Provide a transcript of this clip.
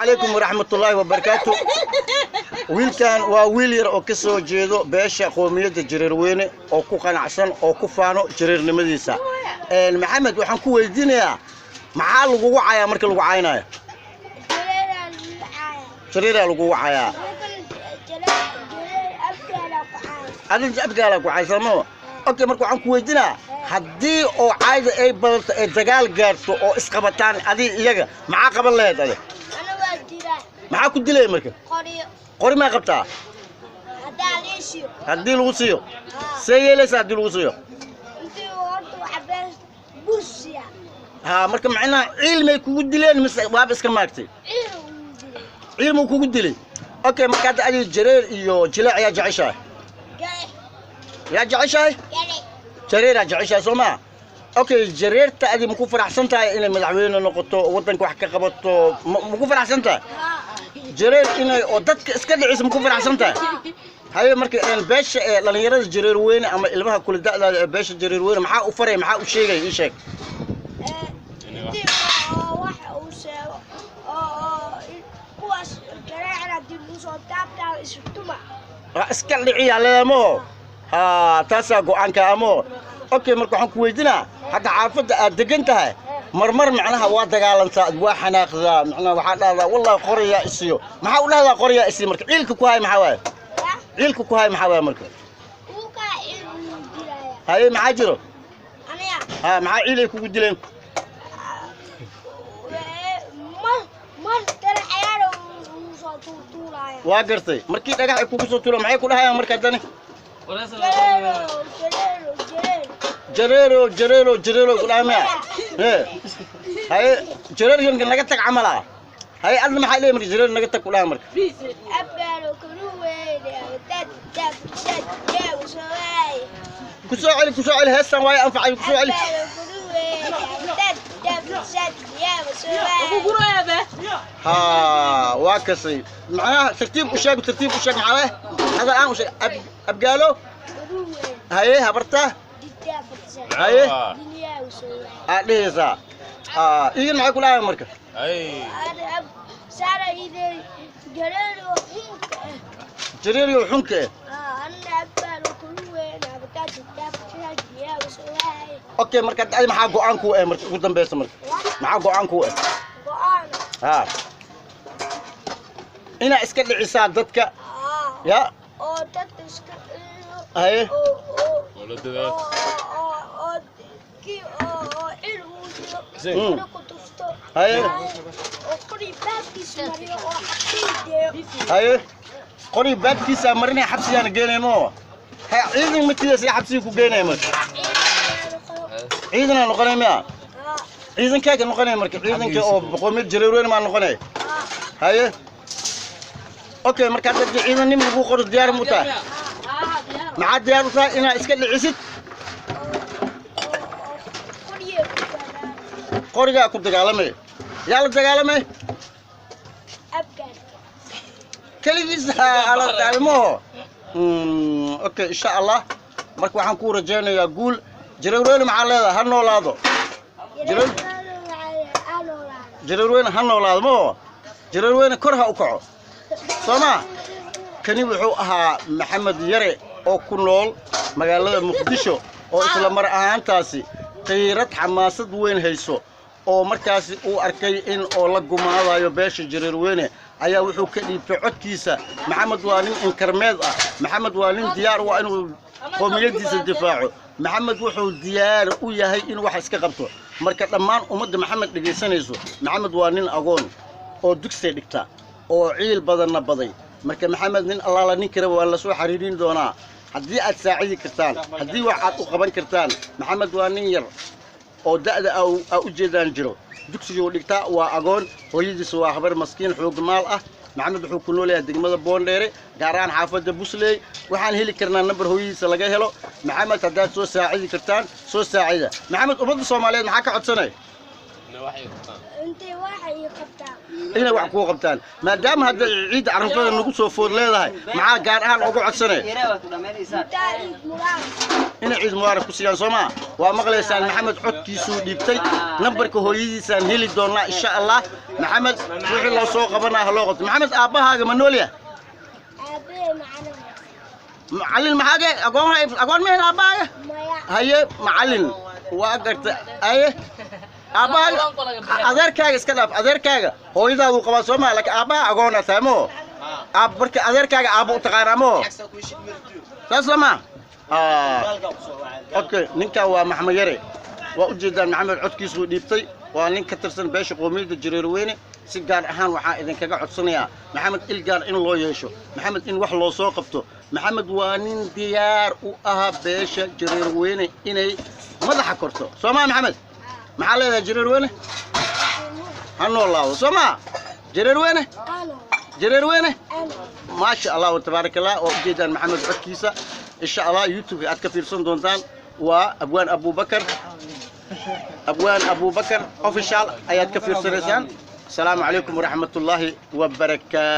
عليكم ورحمة الله وبركاته. ويلكان وويلير أو كسو جيدو باشا قومية جريرويني أو كو قناعسان أو كو فانو جرير نمديسا. محمد وحن كو ويدينيا maxaa lagu wacayaa marka lagu caaynayo jariira lagu wacayaa adin abgaala ku caysamo okay marka waxaan ku weydiinaa hadii oo caayda ay badato ay dagaal gaarto oo isqabataan adii iyaga maxaa qaban lahayd ade ana waa diraa maxaa ku dilay marka qori ma qabtaa hadii lagu siiyo seeyelesa hadii lagu siiyo intii horta cabees busiya ها مركب معنا علمي كودلين مس واب اسك ماكتي علمي كودلين اوكي مركاد ادي جرير iyo jilac ya jacayshay ya jacayshay جرير ya jacayshay Soomaa اوكي جريرta adi ma ku faraxsantahay inay madaxweyne noqoto wadanka wax ka qabato ma ku faraxsantahay جرير inay oo dadka iska dhicisa ma ku faraxsantahay haye marka aan beesha dhalinyarada جرير weyn ama ilmaha kula da'da beesha جرير weyn maxaa u faray maxaa u sheegay ii sheeg اسكال لعي على مو ها تاسا go'aanka amo okay marka waxaan ku weydiinaa hadda xaafada aad degantahay marmar macnaha waa dagaalantaa waa xanaaqda macnaha waxa dhahdaa wallahi qoriya isiyo maxaa u dhahdaa qoriya isiyo marka ciilka ku hay maxaa waay ciilka ku hay maxaa waay marka uu ka dilaya hay maxaa jiro aniga ha maxaa ciilay kugu dileen waa gartay markii dhagax ay kugu soo tuuro maxay ku dhahayaan marka dani jareero kulaamaya hay jareero yan naga tag camala hay adna maxay leeyahay marka jareero naga tag kulaam marka abgaalo kuruweede dad ku soo celi heestan way anfacay ku soo celi ها واكسي معناها ترتيب وشاق معاه هذا الان وشاق ابقالو هاي هبرته هاي ليزا ايه معك ولا مركه اي ساره ايدي جريرو حنك انا ابقالو كلوين ابقات اوكي marka ay maxaa go'aan ku ah marka ugu dambeeyay marka maxaa go'aan ku ah go'aan ha ina iska dhicisa dadka ya oo dadka iska ay oo la dadaal oo ki oo ilmu ku tufto ay oo qori baadkiisa mariyo oo xabsiyo ay qori baadkiisa marina xabsiyana geenaymo ha ciidan matiisa xabsiga ku geenay marka ciidana noqonay ma ciidan kaaga noqonay marka ciidanka oo boqomid jareerweyn ma noqonay haye okay marka dad ciidan nim lagu qoro diyaar muta ma diyaar u tahay ina iska dhicisid qoriga ku dagaalamay yaa la dagaalamay abgaan kaligiisa ala dagaalmo okay insha Allah marka waxaan ku rajaynayaa guul جريروين معلّة هالنولادو جريروين هالنولاد مو جريروين كرها وكعو سما كني وحوها محمد يري أو كنول مقالة مقدشو أو إسلام مرأة أنتاسي قيرت حماسة وين هيسو أو مركزي أو أركين أو لقوا هذا يباش جريروين أيا وحو كني بعد كيسة محمد وانين إنكرماد محمد وانين ديار وانو قوميدي الدفاع محمد وحو ديار وياهي إنه واحد سكقبته مركز لمان ومد محمد لجيسانيزو محمد وانين أقون أو دكسي دكتا أو عيل بدن بدي مركز محمد من الله لا نكره ولا سوى حريرين دونا هدي أتساعدي كرتان هدي واحد أقبل كرتان محمد وانير أو دأ أو جيدان جرو دكسي جو دكتا وأقون ويجي سوى خبر مسكين حقوق مال محمد وحو كنو ليه دقمada boondheere gaaraan xaafada Busley waxaan heli karnaa number hooyadiisa laga helo maxamed hadaad soo saacidi kartaan soo saacida maxamed umada Soomaaliyeed maxaa ka codsanay انت واحد يقطع إنا وحكوا قبتان ما دام هذا عيد عرفنا نقصه فور ليه معاه قال أهل عقو عالسنة انت عيد مراد إنا عيد مبارك كسيان سوما ومغلي سان محمد عد كيسو ديبتي نمبرك هو يجي سان هيلي دورنا إن شاء الله محمد وحي الله سوق قبنا هلوقت محمد أباها منوليا ابي معنا معلن محاجة أقول مين أباها مايا هي معلن وأقدر أيه أباها أذر كاجا سكلاف أذر كاجا هو إذا هو قبض سوما لك أباها أقولنا ثامو أبرك أذر كاجا أبو تقارمو تسلم أوكي نينكا ومحمد يري وأجد محمد عدكيس وديبتي ونينكا ترسل باش قوميد الجريرويني سيجار أهان وحا إذن كاقا عدسانيا محمد إلقار إن الله يشو محمد إن وح الله سوقفته محمد وانين ديار وأها باش جريرويني إني مدحا كورتو سوما محمد محل هذا جريرويني هنو الله سوما جريرويني انا جريرويني انا ما شاء الله وتبارك الله وجدا محمد عكيسة إن شاء الله يوتيوب أتكفير صندوقان وأبوان أبو بكر أوفيشال أيات كفير سنسان السلام عليكم ورحمة الله وبركاته.